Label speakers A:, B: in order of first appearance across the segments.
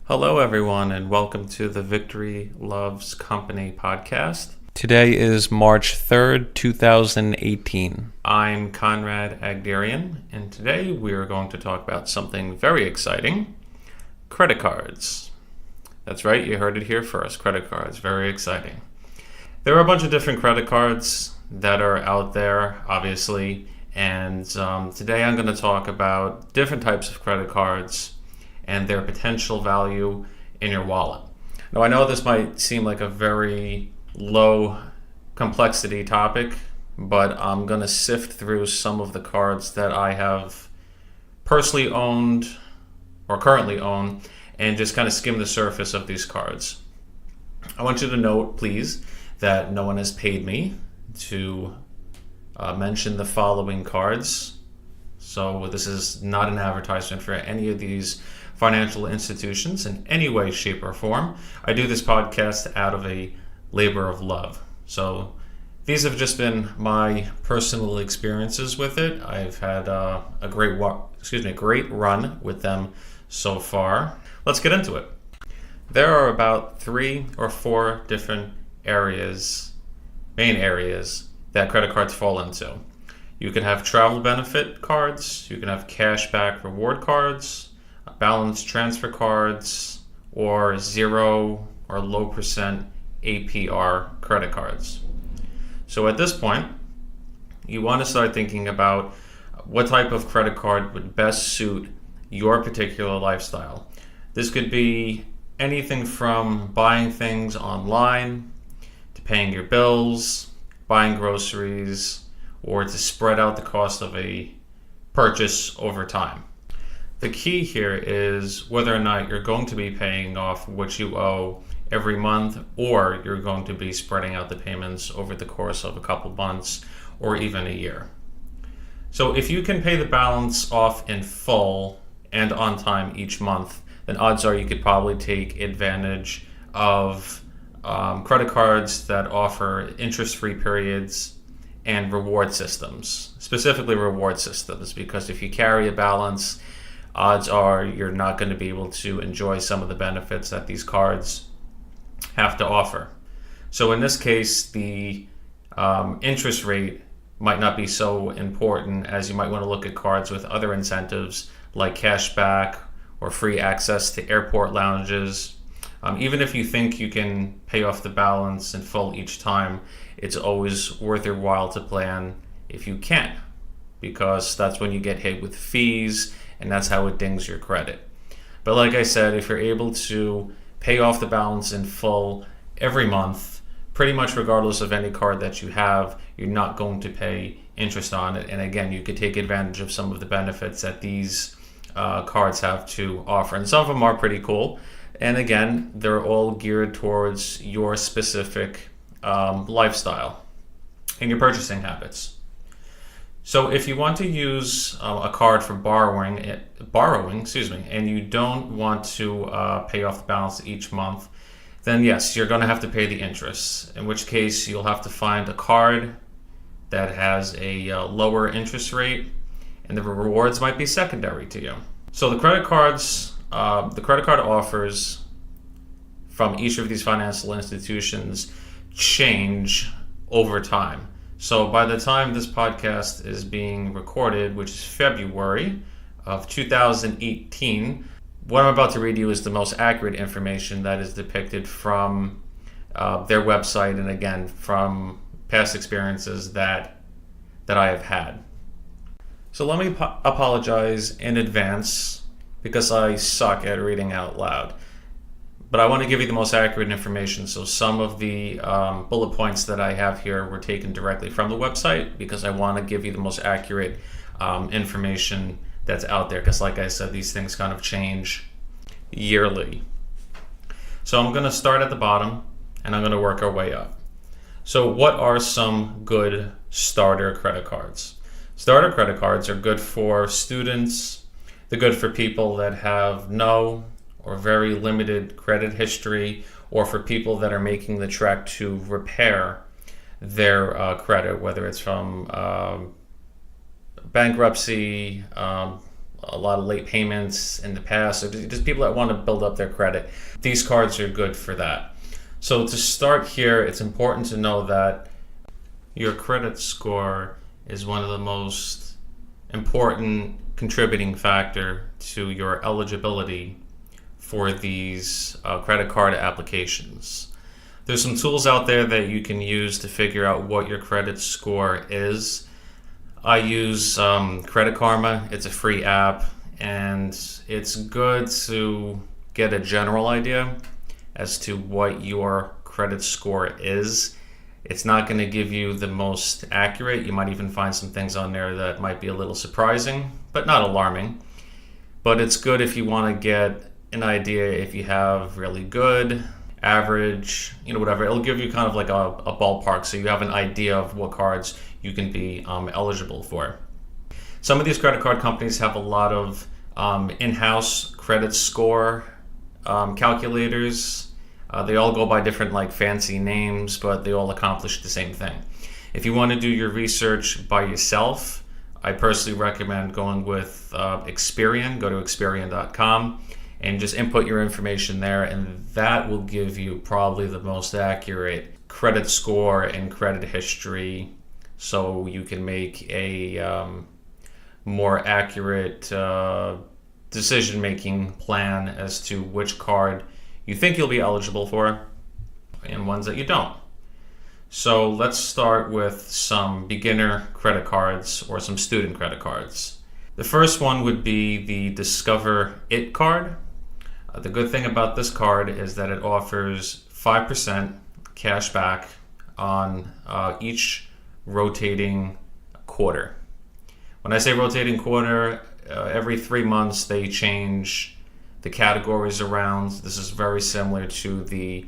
A: Hello, everyone, and welcome to the Victory Loves Company podcast. Today is March 3rd, 2018. I'm Conrad Agdarian, and today we are going to talk about something very exciting, credit cards. That's right, you heard it here first, credit cards, very exciting. There are a bunch of different credit cards that are out there, obviously, and today I'm going to talk about different types of credit cards and their potential value in your wallet. Now, I know this might seem like a very low complexity topic, but I'm going to sift through some of the cards that I have personally owned or currently own and just kind of skim the surface of these cards. I want you to note, please, that no one has paid me to mention the following cards. So this is not an advertisement for any of these financial institutions in any way, shape, or form. I do this podcast out of a labor of love. So these have just been my personal experiences with it. I've had a great run with them so far. Let's get into it. There are about 3 or 4 different main areas that credit cards fall into. You can have travel benefit cards, you can have cashback reward cards, balance transfer cards, or 0 or low percent APR credit cards. So at this point, you want to start thinking about what type of credit card would best suit your particular lifestyle. This could be anything from buying things online, to paying your bills, buying groceries, or to spread out the cost of a purchase over time. The key here is whether or not you're going to be paying off what you owe every month, or you're going to be spreading out the payments over the course of a couple months or even a year. So if you can pay the balance off in full and on time each month, then odds are you could probably take advantage of credit cards that offer interest-free periods and reward systems, specifically reward systems, because if you carry a balance, odds are you're not going to be able to enjoy some of the benefits that these cards have to offer. So in this case, the interest rate might not be so important, as you might want to look at cards with other incentives like cashback or free access to airport lounges. Even if you think you can pay off the balance in full each time, it's always worth your while to plan if you can, because that's when you get hit with fees, and that's how it dings your credit. But like I said, if you're able to pay off the balance in full every month, pretty much regardless of any card that you have, you're not going to pay interest on it. And again, you could take advantage of some of the benefits that these cards have to offer. And some of them are pretty cool. And again, they're all geared towards your specific lifestyle and your purchasing habits. So if you want to use a card for borrowing, and you don't want to pay off the balance each month, then yes, you're going to have to pay the interest, in which case you'll have to find a card that has a lower interest rate, and the rewards might be secondary to you. So the credit card offers from each of these financial institutions change over time. So by the time this podcast is being recorded, which is February of 2018, what I'm about to read you is the most accurate information that is depicted from their website, and again, from past experiences that I have had. So let me apologize in advance because I suck at reading out loud. But I want to give you the most accurate information. So some of the bullet points that I have here were taken directly from the website, because I want to give you the most accurate information that's out there. Because like I said, these things kind of change yearly. So I'm going to start at the bottom and I'm going to work our way up. So what are some good starter credit cards? Starter credit cards are good for students. They're good for people that have no or very limited credit history, or for people that are making the trek to repair their credit, whether it's from bankruptcy, a lot of late payments in the past, or just people that want to build up their credit. These cards are good for that. So to start here, it's important to know that your credit score is one of the most important contributing factor to your eligibility for these credit card applications. There's some tools out there that you can use to figure out what your credit score is. I use Credit Karma. It's a free app, and it's good to get a general idea as to what your credit score is. It's not going to give you the most accurate. You might even find some things on there that might be a little surprising, but not alarming. But it's good if you want to get an idea if you have really good, average, whatever. It'll give you kind of like a ballpark, so you have an idea of what cards you can be eligible for. Some of these credit card companies have a lot of in-house credit score calculators. They all go by different fancy names, but they all accomplish the same thing. If you want to do your research by yourself, I personally recommend going with Experian. Go to Experian.com and just input your information there, and that will give you probably the most accurate credit score and credit history, so you can make a more accurate decision-making plan as to which card you think you'll be eligible for and ones that you don't. So let's start with some beginner credit cards or some student credit cards. The first one would be the Discover It card. The good thing about this card is that it offers 5% cash back on each rotating quarter. When I say rotating quarter, every 3 months they change the categories around. This is very similar to the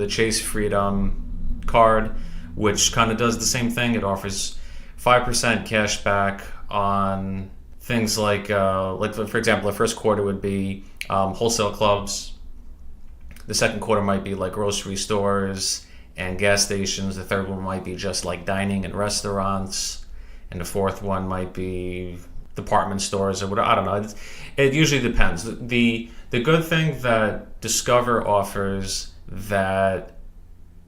A: Chase Freedom card, which kind of does the same thing. It offers 5% cash back on things like for example, the first quarter would be wholesale clubs. The second quarter might be like grocery stores and gas stations. The third one might be just like dining and restaurants. And the fourth one might be department stores or whatever. I don't know. It usually depends. The good thing that Discover offers that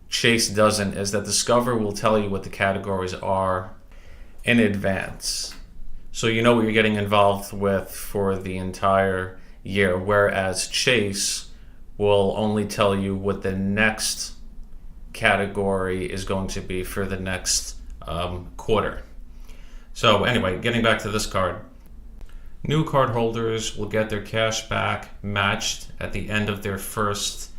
A: Chase doesn't is that Discover will tell you what the categories are in advance. So you know what you're getting involved with for the entire year, whereas Chase will only tell you what the next category is going to be for the next quarter. So anyway, getting back to this card. New card holders will get their cash back matched at the end of their first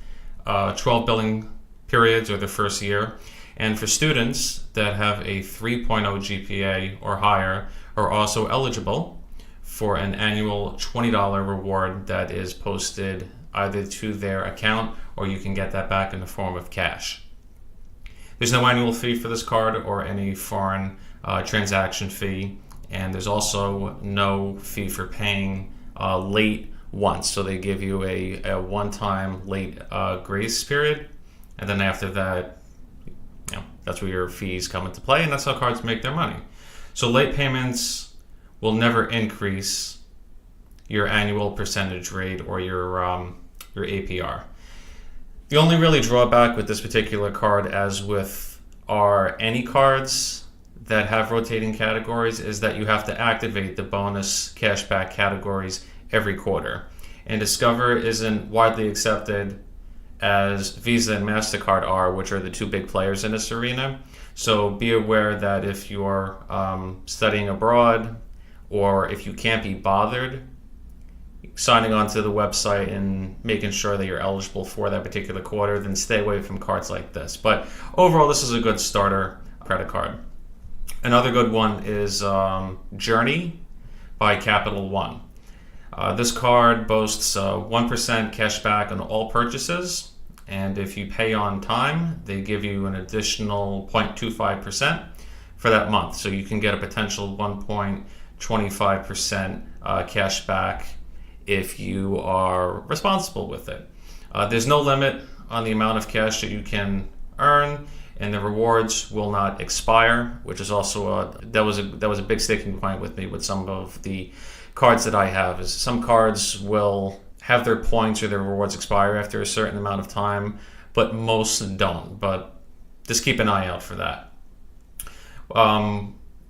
A: 12 billing periods or the first year. And for students that have a 3.0 GPA or higher are also eligible for an annual $20 reward that is posted either to their account, or you can get that back in the form of cash. There's no annual fee for this card or any foreign transaction fee, and there's also no fee for paying late once. So they give you a one-time late grace period, and then after that, that's where your fees come into play, and that's how cards make their money. So late payments will never increase your annual percentage rate or your APR. The only really drawback with this particular card, as with any cards that have rotating categories, is that you have to activate the bonus cashback categories every quarter. And Discover isn't widely accepted as Visa and MasterCard are, which are the two big players in this arena. So be aware that if you're studying abroad, or if you can't be bothered signing on to the website and making sure that you're eligible for that particular quarter, then stay away from cards like this. But overall, this is a good starter credit card. Another good one is Journey by Capital One. This card boasts 1% cash back on all purchases, and if you pay on time, they give you an additional 0.25% for that month. So you can get a potential 1.25% cash back if you are responsible with it. There's no limit on the amount of cash that you can earn, and the rewards will not expire, which is also that was a big sticking point with me with some of the cards that I have. Is some cards will have their points or their rewards expire after a certain amount of time, but most don't. But just keep an eye out for that.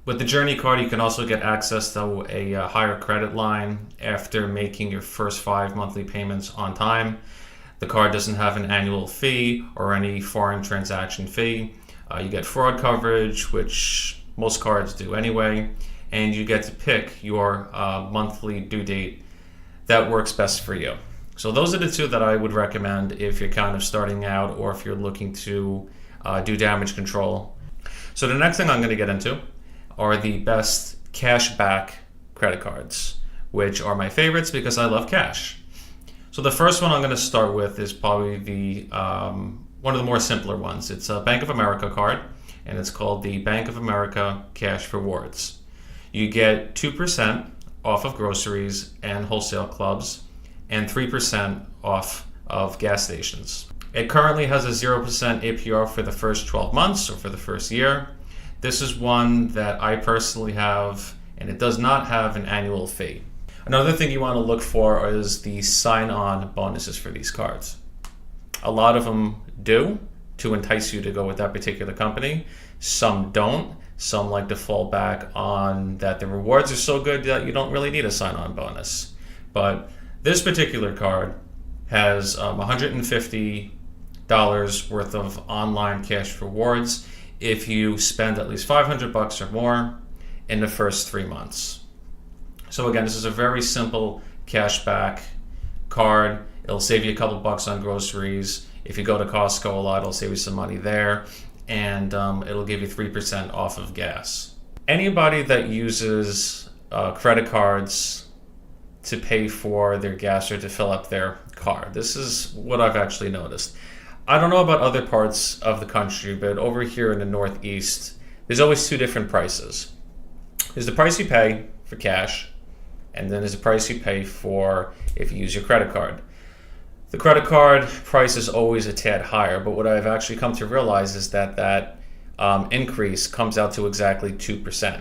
A: With the Journey card, you can also get access to a higher credit line after making your first 5 monthly payments on time. The card doesn't have an annual fee or any foreign transaction fee. You get fraud coverage, which most cards do anyway, and you get to pick your monthly due date that works best for you. So those are the two that I would recommend if you're kind of starting out or if you're looking to do damage control. So the next thing I'm going to get into are the best cash back credit cards, which are my favorites because I love cash. So the first one I'm going to start with is probably the one of the more simpler ones. It's a Bank of America card, and it's called the Bank of America Cash Rewards. You get 2% off of groceries and wholesale clubs, and 3% off of gas stations. It currently has a 0% APR for the first 12 months or for the first year. This is one that I personally have, and it does not have an annual fee. Another thing you want to look for is the sign-on bonuses for these cards. A lot of them do to entice you to go with that particular company. Some don't. Some like to fall back on that the rewards are so good that you don't really need a sign-on bonus. But this particular card has $150 worth of online cash rewards if you spend at least $500 or more in the first 3 months. So again, this is a very simple cashback card. It'll save you a couple bucks on groceries. If you go to Costco a lot, it'll save you some money there, and it'll give you 3% off of gas. Anybody that uses credit cards to pay for their gas or to fill up their car, this is what I've actually noticed. I don't know about other parts of the country, but over here in the Northeast, there's always two different prices. There's the price you pay for cash, and then there's the price you pay for if you use your credit card. The credit card price is always a tad higher, but what I've actually come to realize is that increase comes out to exactly 2%.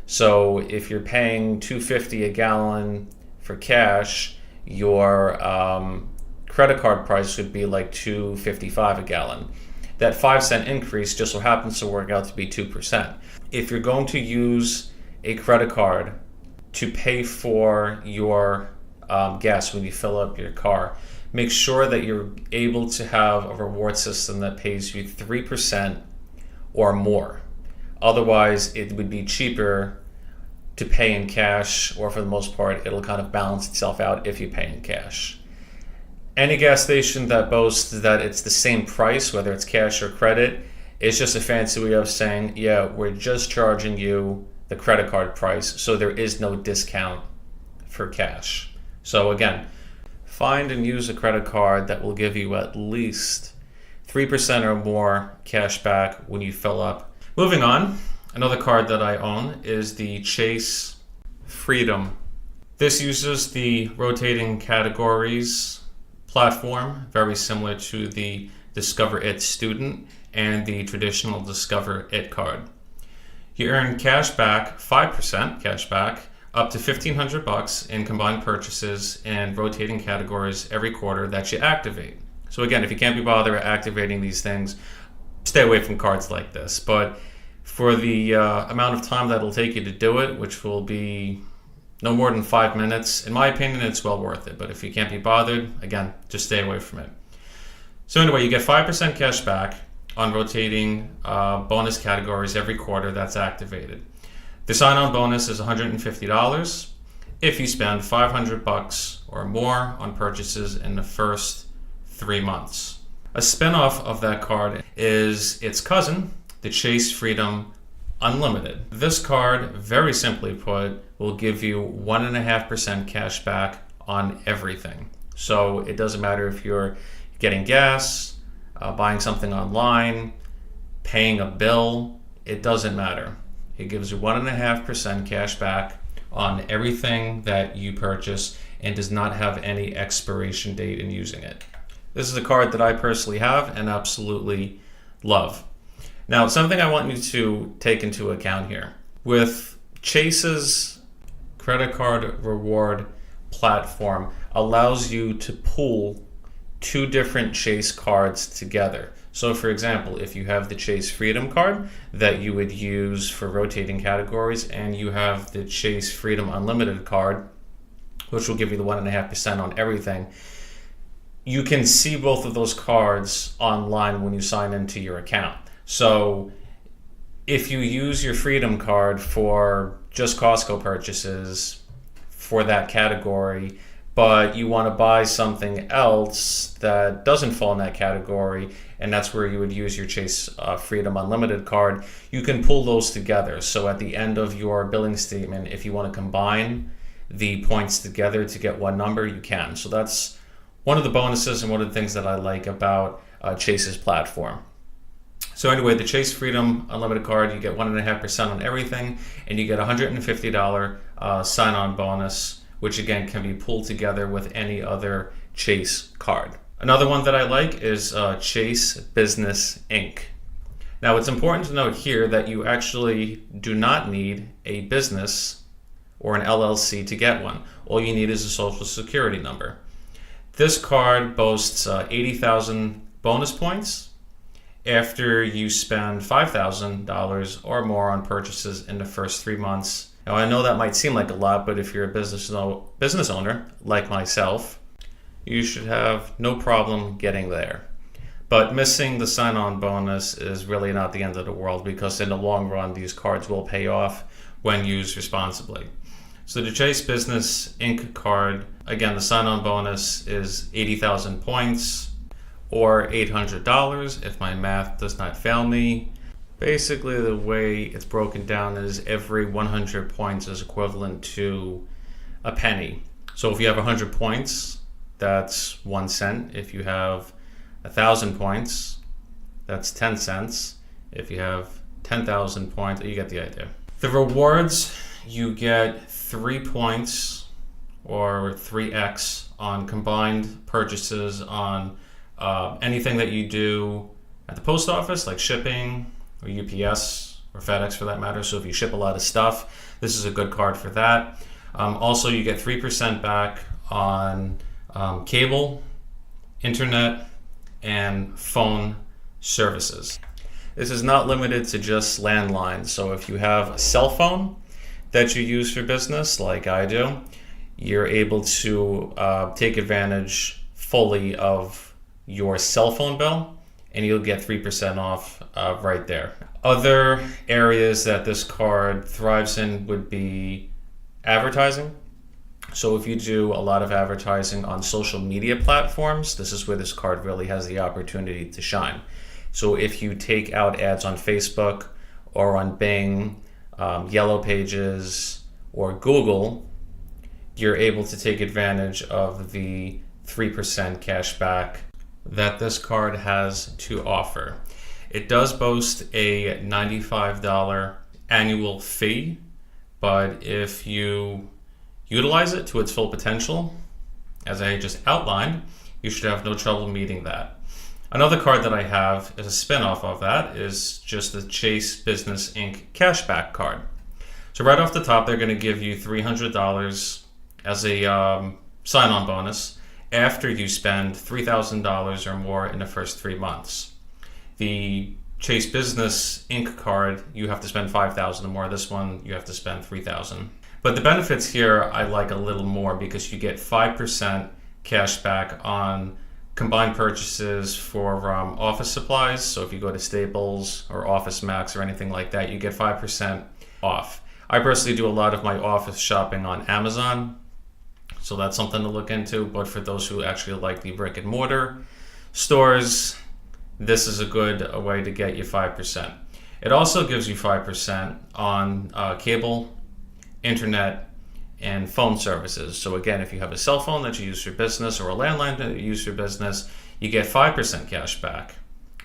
A: So if you're paying $2.50 a gallon for cash, your credit card price would be like $2.55 a gallon. That 5-cent increase just so happens to work out to be 2%. If you're going to use a credit card to pay for your gas when you fill up your car, make sure that you're able to have a reward system that pays you 3% or more. Otherwise, it would be cheaper to pay in cash, or for the most part, it'll kind of balance itself out if you pay in cash. Any gas station that boasts that it's the same price, whether it's cash or credit, is just a fancy way of saying, yeah, we're just charging you the credit card price, so there is no discount for cash. So again, find and use a credit card that will give you at least 3% or more cash back when you fill up. Moving on, another card that I own is the Chase Freedom. This uses the rotating categories platform, very similar to the Discover It Student and the traditional Discover It card. You earn cash back, 5% cash back, up to $1,500 in combined purchases and rotating categories every quarter that you activate. So again, if you can't be bothered at activating these things, stay away from cards like this. But for the amount of time that it'll take you to do it, which will be no more than 5 minutes, in my opinion, it's well worth it. But if you can't be bothered, again, just stay away from it. So anyway, you get 5% cash back on rotating bonus categories every quarter that's activated. The sign-on bonus is $150 if you spend $500 or more on purchases in the first 3 months. A spin-off of that card is its cousin, the Chase Freedom Unlimited. This card, very simply put, will give you 1.5% cash back on everything. So it doesn't matter if you're getting gas, buying something online, paying a bill, it doesn't matter. It gives you 1.5% cash back on everything that you purchase and does not have any expiration date in using it. This is a card that I personally have and absolutely love. Now, something I want you to take into account here. With Chase's credit card reward platform allows you to pool two different Chase cards together. So for example, if you have the Chase Freedom card that you would use for rotating categories, and you have the Chase Freedom Unlimited card, which will give you the 1.5% on everything, you can see both of those cards online when you sign into your account. So if you use your Freedom card for just Costco purchases for that category, but you want to buy something else that doesn't fall in that category, and that's where you would use your Chase Freedom Unlimited card, you can pull those together. So at the end of your billing statement, if you want to combine the points together to get one number, you can. So that's one of the bonuses and one of the things that I like about Chase's platform. So anyway, the Chase Freedom Unlimited card, you get 1.5% on everything, and you get a $150 sign-on bonus, which again can be pulled together with any other Chase card. Another one that I like is Chase Business Inc. Now, it's important to note here that you actually do not need a business or an LLC to get one. All you need is a social security number. This card boasts 80,000 bonus points after you spend $5,000 or more on purchases in the first 3 months. Now, I know that might seem like a lot, but if you're a business owner like myself, you should have no problem getting there. But missing the sign-on bonus is really not the end of the world, because in the long run, these cards will pay off when used responsibly. So the Chase Business Inc. card, again, the sign-on bonus is 80,000 points or $800 if my math does not fail me. Basically, the way it's broken down is every 100 points is equivalent to a penny. So if you have 100 points, that's 1 cent. If you have 1,000 points, that's 10 cents. If you have 10,000 points, you get the idea. The rewards, you get 3 points or 3x on combined purchases on anything that you do at the post office, like shipping or UPS or FedEx for that matter. So if you ship a lot of stuff, this is a good card for that. Also, you get 3% back on cable, internet, and phone services. This is not limited to just landlines. So if you have a cell phone that you use for business, like I do, you're able to take advantage fully of your cell phone bill, and you'll get 3% off right there. Other areas that this card thrives in would be advertising. So if you do a lot of advertising on social media platforms, this is where this card really has the opportunity to shine. So if you take out ads on Facebook or on Bing, Yellow Pages, or Google, you're able to take advantage of the 3% cash back that this card has to offer. It does boast a $95 annual fee, but if you utilize it to its full potential, as I just outlined, you should have no trouble meeting that. Another card that I have as a spin-off of that is just the Chase Business Inc. Cashback card. So right off the top, they're going to give you $300 as a sign-on bonus after you spend $3,000 or more in the first 3 months. The Chase Business Inc. card, you have to spend $5,000 or more. This one, you have to spend $3,000. But the benefits here I like a little more, because you get 5% cash back on combined purchases for office supplies. So if you go to Staples or Office Max or anything like that, you get 5% off. I personally do a lot of my office shopping on Amazon, so that's something to look into. But for those who actually like the brick and mortar stores, this is a good way to get you 5%. It also gives you 5% on cable, internet, and phone services. So again, if you have a cell phone that you use for business or a landline that you use for business, you get 5% cash back,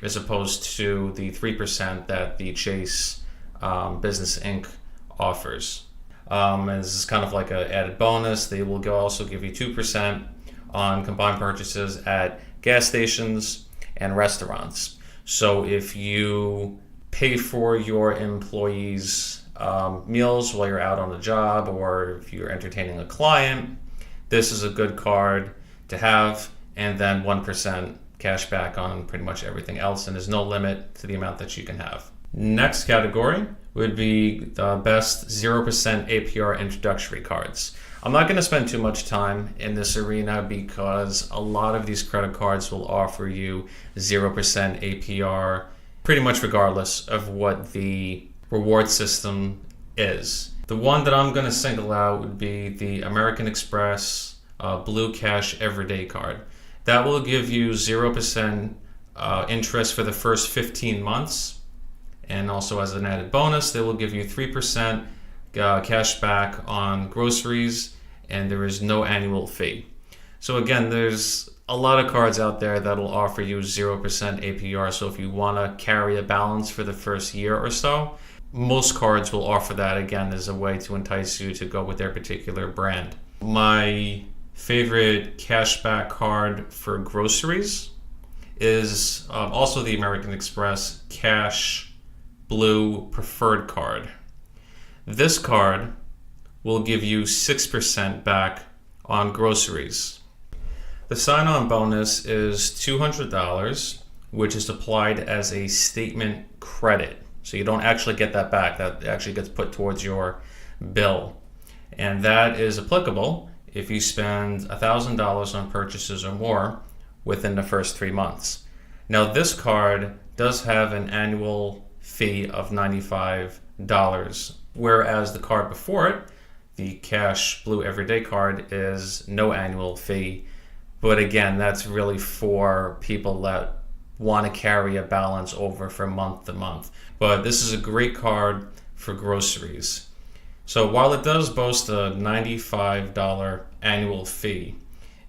A: as opposed to the 3% that the Chase Business Inc. offers. And this is kind of like an added bonus. They will also give you 2% on combined purchases at gas stations and restaurants. So if you pay for your employees' meals while you're out on the job, or if you're entertaining a client, this is a good card to have. And then 1% cash back on pretty much everything else, and there's no limit to the amount that you can have. Next category would be the best 0% APR introductory cards. I'm not going to spend too much time in this arena because a lot of these credit cards will offer you 0% APR pretty much regardless of what the reward system is. The one that I'm going to single out would be the American Express Blue Cash Everyday Card. That will give you 0% interest for the first 15 months. And also as an added bonus, they will give you 3% cash back on groceries, and there is no annual fee. So again, there's a lot of cards out there that'll offer you 0% APR. So if you want to carry a balance for the first year or so, most cards will offer that, again, as a way to entice you to go with their particular brand. My favorite cashback card for groceries is also the American Express Cash Blue Preferred Card. This card will give you 6% back on groceries. The sign-on bonus is $200, which is applied as a statement credit. So you don't actually get that back. That actually gets put towards your bill. And that is applicable if you spend $1,000 on purchases or more within the first 3 months. Now, this card does have an annual fee of $95, whereas the card before it, the Cash Blue Everyday Card, is no annual fee. But again, that's really for people that want to carry a balance over from month to month. But this is a great card for groceries. So while it does boast a $95 annual fee,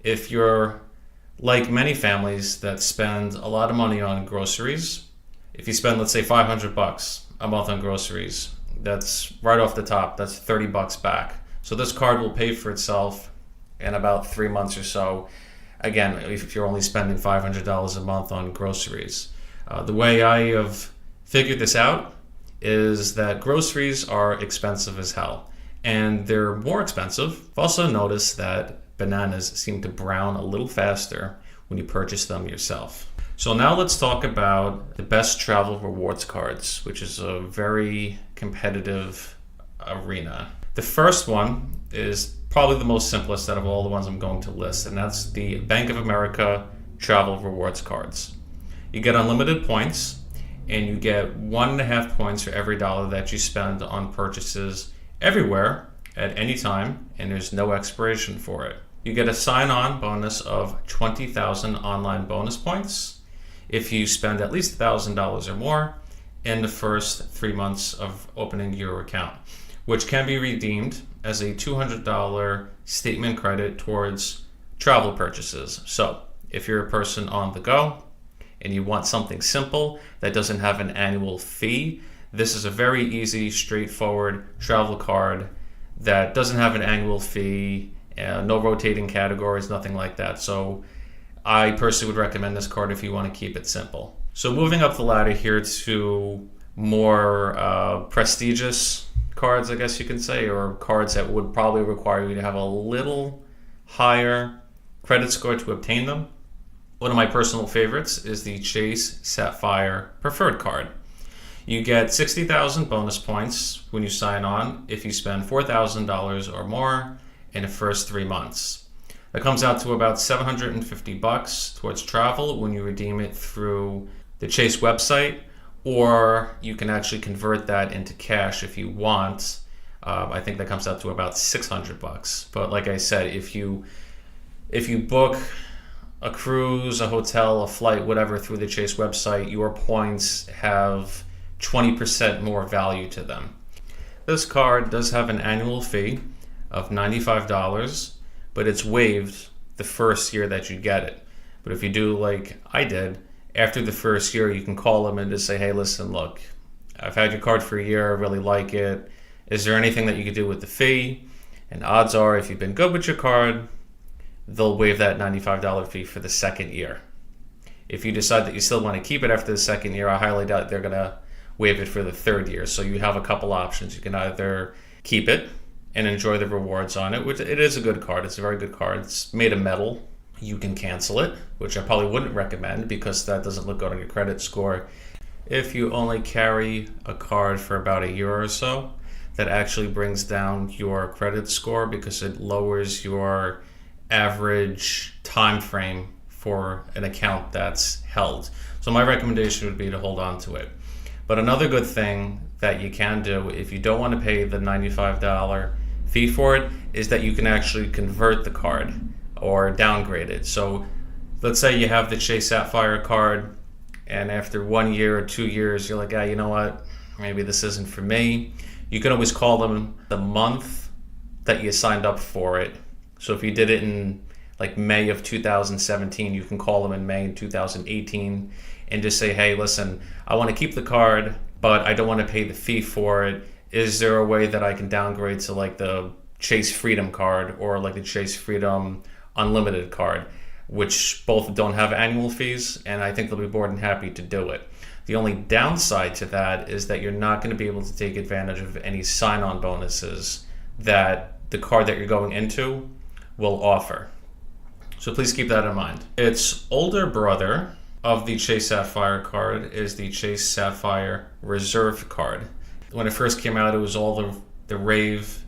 A: if you're like many families that spend a lot of money on groceries, if you spend, let's say, $500 a month on groceries, that's right off the top, that's $30 back. So this card will pay for itself in about 3 months or so. Again, if you're only spending $500 a month on groceries. The way I have figured this out is that groceries are expensive as hell, and they're more expensive. I've also noticed that bananas seem to brown a little faster when you purchase them yourself. So now let's talk about the best travel rewards cards, which is a very competitive arena. The first one is probably the most simplest out of all the ones I'm going to list, and that's the Bank of America travel rewards cards. You get unlimited points, and you get 1.5 points for every dollar that you spend on purchases everywhere at any time, and there's no expiration for it. You get a sign-on bonus of 20,000 online bonus points if you spend at least $1,000 or more in the first 3 months of opening your account, which can be redeemed as a $200 statement credit towards travel purchases. So if you're a person on the go and you want something simple that doesn't have an annual fee, this is a very easy, straightforward travel card that doesn't have an annual fee, no rotating categories, nothing like that. So I personally would recommend this card if you want to keep it simple. So moving up the ladder here to more prestigious cards, I guess you can say, or cards that would probably require you to have a little higher credit score to obtain them. One of my personal favorites is the Chase Sapphire Preferred Card. You get 60,000 bonus points when you sign on if you spend $4,000 or more in the first 3 months. That comes out to about $750 towards travel when you redeem it through the Chase website, or you can actually convert that into cash if you want. I think that comes out to about $600. But like I said, if you book a cruise, a hotel, a flight, whatever, through the Chase website, your points have 20% more value to them. This card does have an annual fee of $95, but it's waived the first year that you get it. But if you do like I did, after the first year, you can call them and just say, hey, listen, look, I've had your card for a year, I really like it. Is there anything that you could do with the fee? And odds are, if you've been good with your card, they'll waive that $95 fee for the second year. If you decide that you still want to keep it after the second year, I highly doubt they're going to waive it for the third year. So you have a couple options. You can either keep it and enjoy the rewards on it, which it is a good card. It's a very good card. It's made of metal. You can cancel it, which I probably wouldn't recommend because that doesn't look good on your credit score. If you only carry a card for about a year or so, that actually brings down your credit score because it lowers your average time frame for an account that's held. So my recommendation would be to hold on to it. But another good thing that you can do if you don't want to pay the $95 fee for it is that you can actually convert the card or downgrade it. So let's say you have the Chase Sapphire card and after 1 year or 2 years you're like, you know what, maybe this isn't for me. You can always call them the month that you signed up for it. So if you did it in like May of 2017, you can call them in May 2018 and just say, hey, listen, I want to keep the card, but I don't want to pay the fee for it. Is there a way that I can downgrade to like the Chase Freedom card or like the Chase Freedom Unlimited card, which both don't have annual fees, and I think they'll be more than happy to do it. The only downside to that is that you're not going to be able to take advantage of any sign-on bonuses that the card that you're going into will offer. So please keep that in mind. Its older brother of the Chase Sapphire card is the Chase Sapphire Reserve card. When it first came out, it was all the rave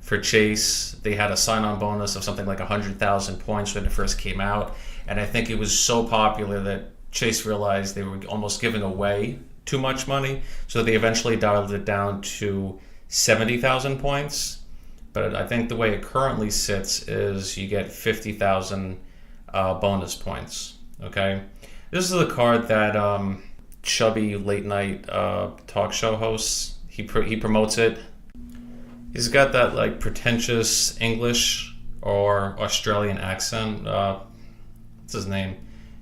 A: for Chase. They had a sign-on bonus of something like 100,000 points when it first came out, and I think it was so popular that Chase realized they were almost giving away too much money, so they eventually dialed it down to 70,000 points. But I think the way it currently sits is you get 50,000 bonus points. Okay, this is a card that chubby late night talk show hosts, he promotes it. He's got that like pretentious English or Australian accent. What's his name?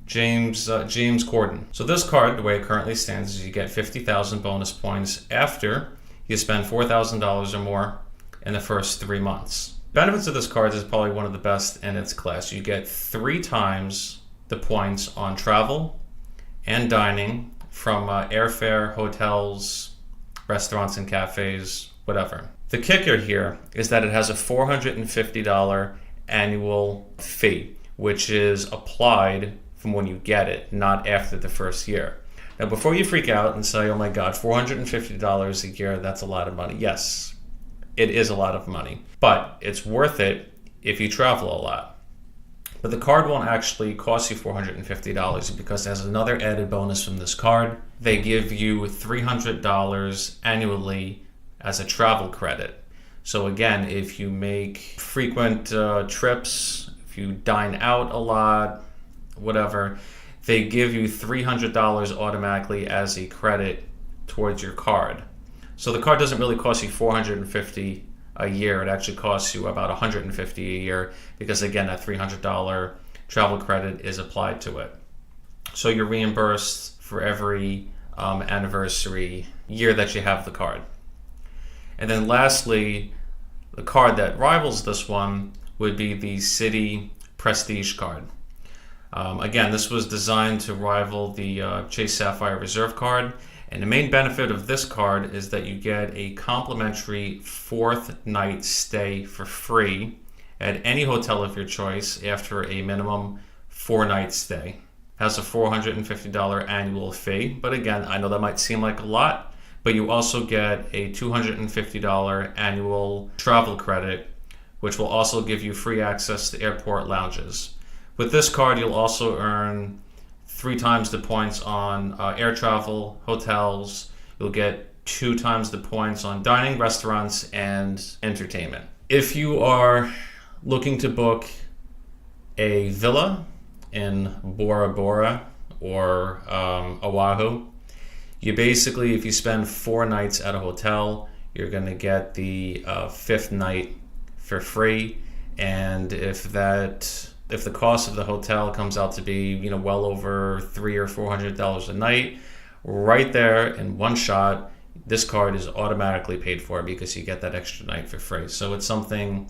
A: James Corden. So this card, the way it currently stands, is you get 50,000 bonus points after you spend $4,000 or more in the first 3 months. Benefits of this card is probably one of the best in its class. You get 3 times the points on travel and dining from airfare, hotels, restaurants and cafes, whatever. The kicker here is that it has a $450 annual fee, which is applied from when you get it, not after the first year. Now, before you freak out and say, oh my God, $450 a year, that's a lot of money. Yes, it is a lot of money, but it's worth it if you travel a lot. But the card won't actually cost you $450 because there's another added bonus from this card. They give you $300 annually as a travel credit. So again, if you make frequent trips, if you dine out a lot, whatever, they give you $300 automatically as a credit towards your card. So the card doesn't really cost you $450 a year. It actually costs you about $150 a year because, again, that $300 travel credit is applied to it. So you're reimbursed for every anniversary year that you have the card. And then lastly, the card that rivals this one would be the Citi Prestige card. Again, this was designed to rival the Chase Sapphire Reserve card. And the main benefit of this card is that you get a complimentary 4th night stay for free at any hotel of your choice after a minimum 4-night stay. Has a $450 annual fee, but again, I know that might seem like a lot, but you also get a $250 annual travel credit, which will also give you free access to airport lounges. With this card, you'll also earn 3 times the points on air travel, hotels. You'll get 2 times the points on dining, restaurants, and entertainment. If you are looking to book a villa in Bora Bora or Oahu, you basically, if you spend 4 nights at a hotel, you're going to get the 5th night for free. And if the cost of the hotel comes out to be, well over $300 or $400 a night, right there in one shot, this card is automatically paid for because you get that extra night for free. So it's something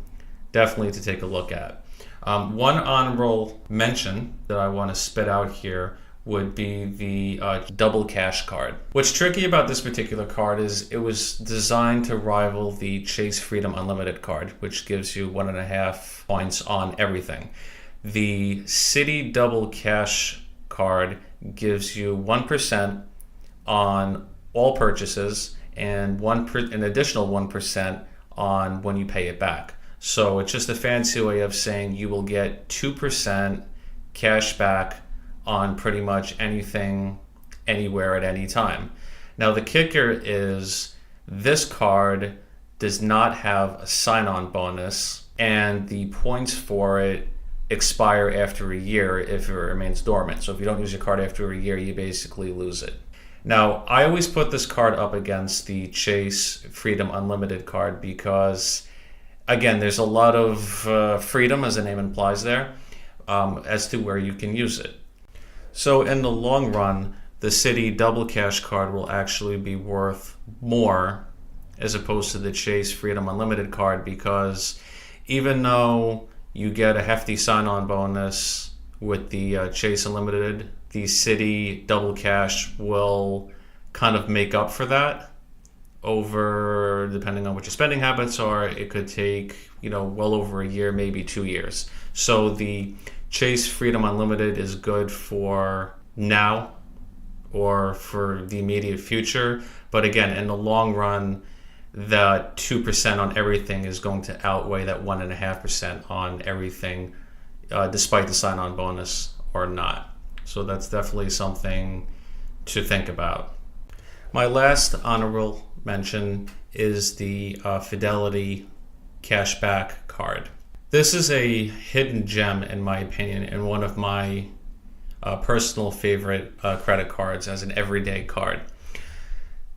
A: definitely to take a look at. One honorable mention that I want to spit out here would be the double cash card. What's tricky about this particular card is it was designed to rival the Chase Freedom Unlimited card, which gives you 1.5 points on everything. The Citi Double Cash card gives you 1% on all purchases and an additional 1% on when you pay it back. So it's just a fancy way of saying you will get 2% cash back on pretty much anything, anywhere, at any time. Now the kicker is this card does not have a sign-on bonus, and the points for it expire after a year if it remains dormant. So if you don't use your card after a year, you basically lose it. Now, I always put this card up against the Chase Freedom Unlimited card because, again, there's a lot of freedom, as the name implies there, as to where you can use it. So in the long run, the Citi Double Cash card will actually be worth more as opposed to the Chase Freedom Unlimited card, because even though you get a hefty sign-on bonus with the Chase Unlimited, the Citi Double Cash will kind of make up for that over, depending on what your spending habits are. It could take, well over a year, maybe 2 years. So the Chase Freedom Unlimited is good for now or for the immediate future. But again, in the long run, that 2% on everything is going to outweigh that 1.5% on everything, despite the sign-on bonus or not. So that's definitely something to think about. My last honorable mention is the Fidelity Cashback card. This is a hidden gem, in my opinion, and one of my personal favorite credit cards as an everyday card.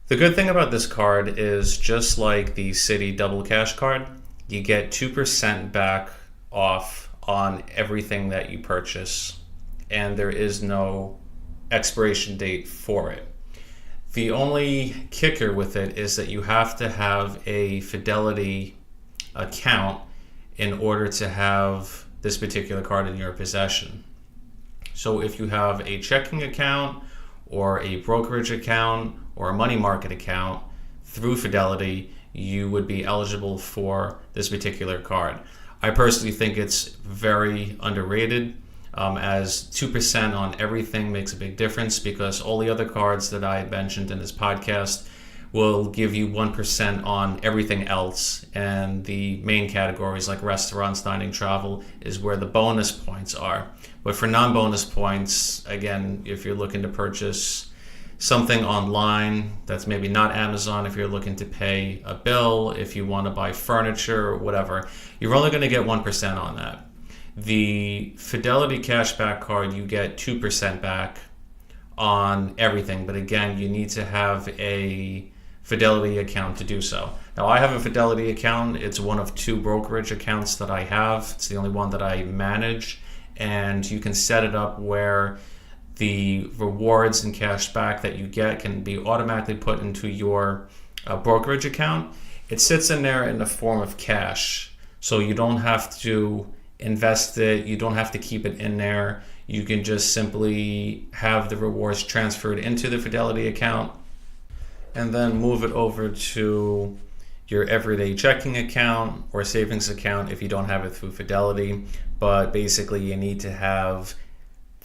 A: The good thing about this card is, just like the Citi Double Cash card, you get 2% back off on everything that you purchase, and there is no expiration date for it. The only kicker with it is that you have to have a Fidelity account in order to have this particular card in your possession. So if you have a checking account or a brokerage account or a money market account through Fidelity, you would be eligible for this particular card. I personally think it's very underrated, as 2% on everything makes a big difference, because all the other cards that I mentioned in this podcast will give you 1% on everything else, and the main categories like restaurants, dining, travel is where the bonus points are. But for non-bonus points, again, if you're looking to purchase something online that's maybe not Amazon, if you're looking to pay a bill, if you want to buy furniture or whatever, you're only going to get 1% on that. The Fidelity Cashback card, you get 2% back on everything, but again, you need to have a Fidelity account to do so. Now, I have a Fidelity account. It's one of 2 brokerage accounts that I have. It's the only one that I manage, and you can set it up where the rewards and cash back that you get can be automatically put into your brokerage account. It sits in there in the form of cash, so you don't have to invest it, you don't have to keep it in there. You can just simply have the rewards transferred into the Fidelity account and then move it over to your everyday checking account or savings account if you don't have it through Fidelity. But basically, you need to have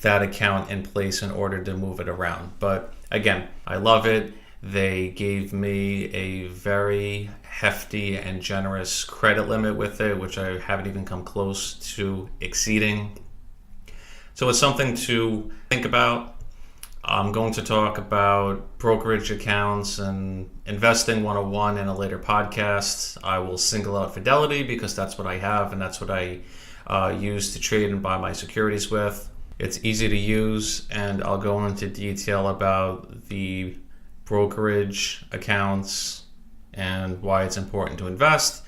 A: that account in place in order to move it around. But again, I love it. They gave me a very hefty and generous credit limit with it, which I haven't even come close to exceeding. So it's something to think about. I'm going to talk about brokerage accounts and investing 101 in a later podcast. I will single out Fidelity because that's what I have and that's what I use to trade and buy my securities with. It's easy to use, and I'll go into detail about the brokerage accounts and why it's important to invest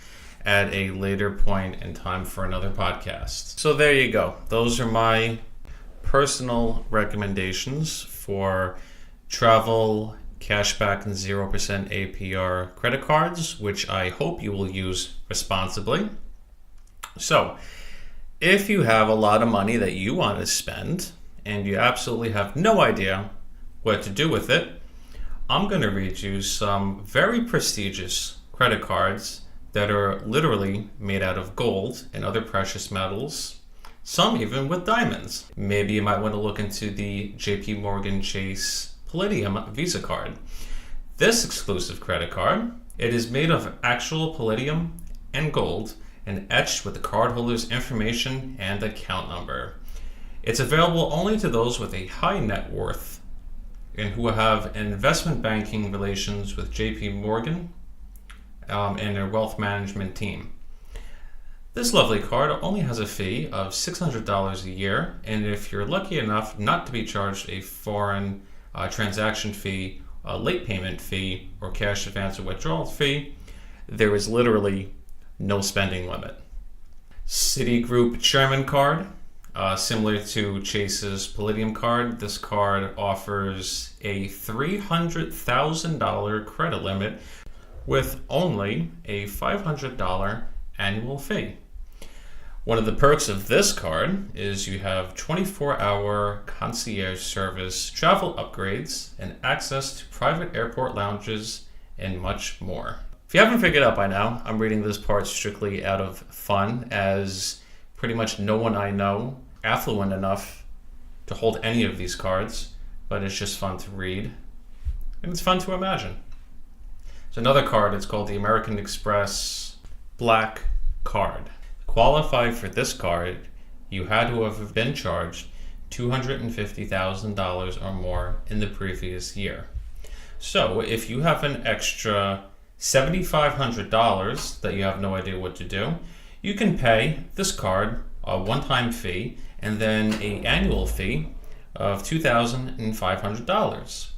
A: at a later point in time for another podcast. So there you go. Those are my personal recommendations for travel, cashback, and 0% APR credit cards, which I hope you will use responsibly. So if you have a lot of money that you want to spend and you absolutely have no idea what to do with it, I'm going to read you some very prestigious credit cards that are literally made out of gold and other precious metals, some even with diamonds. Maybe you might want to look into the JP Morgan Chase Palladium Visa card. This exclusive credit card, it is made of actual palladium and gold and etched with the cardholder's information and account number. It's available only to those with a high net worth and who have investment banking relations with JP Morgan and their wealth management team. This lovely card only has a fee of $600 a year, and if you're lucky enough not to be charged a foreign transaction fee, a late payment fee, or cash advance or withdrawal fee, there is literally no spending limit. Citigroup Chairman Card, similar to Chase's Palladium card, this card offers a $300,000 credit limit with only a $500 annual fee. One of the perks of this card is you have 24-hour concierge service, travel upgrades, and access to private airport lounges, and much more. If you haven't figured out by now, I'm reading this part strictly out of fun, as pretty much no one I know affluent enough to hold any of these cards, but it's just fun to read, and it's fun to imagine. So another card, it's called the American Express Black Card. To qualify for this card, you had to have been charged $250,000 or more in the previous year. So if you have an extra $7,500 that you have no idea what to do, you can pay this card a one-time fee and then an annual fee of $2,500.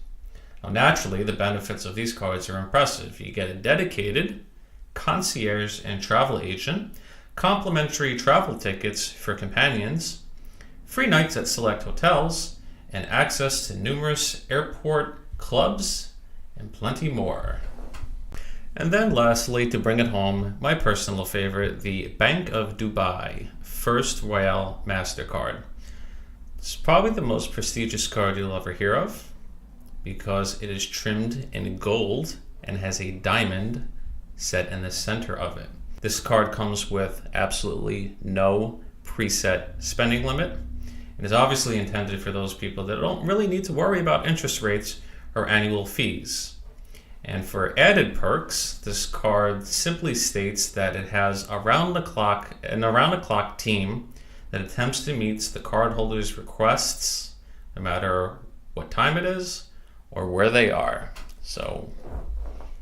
A: Now, naturally, the benefits of these cards are impressive. You get a dedicated concierge and travel agent, complimentary travel tickets for companions, free nights at select hotels, and access to numerous airport clubs, and plenty more. And then lastly, to bring it home, my personal favorite, the Bank of Dubai First Royale MasterCard. It's probably the most prestigious card you'll ever hear of because it is trimmed in gold and has a diamond set in the center of it. This card comes with absolutely no preset spending limit and is obviously intended for those people that don't really need to worry about interest rates or annual fees. And for added perks, this card simply states that it has an around-the-clock team that attempts to meet the cardholder's requests, no matter what time it is or where they are. So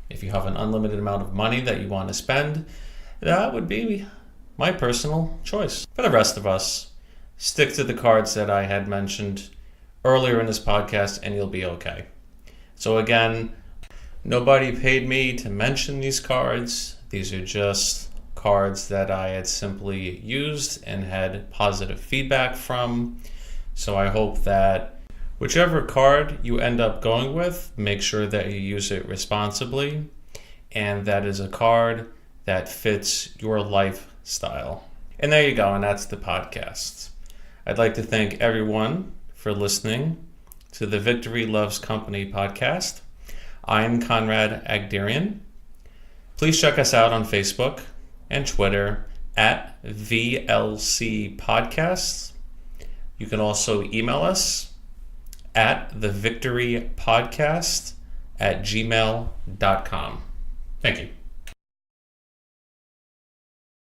A: if you have an unlimited amount of money that you want to spend, that would be my personal choice. For the rest of us, stick to the cards that I had mentioned earlier in this podcast and you'll be okay. So again, nobody paid me to mention these cards. These are just cards that I had simply used and had positive feedback from. So I hope that whichever card you end up going with, make sure that you use it responsibly and that is a card that fits your lifestyle. And there you go, and that's the podcast. I'd like to thank everyone for listening to the Victory Loves Company podcast. I'm Conrad Agderian. Please check us out on Facebook and Twitter at VLC Podcasts. You can also email us at thevictorypodcast@gmail.com. Thank you.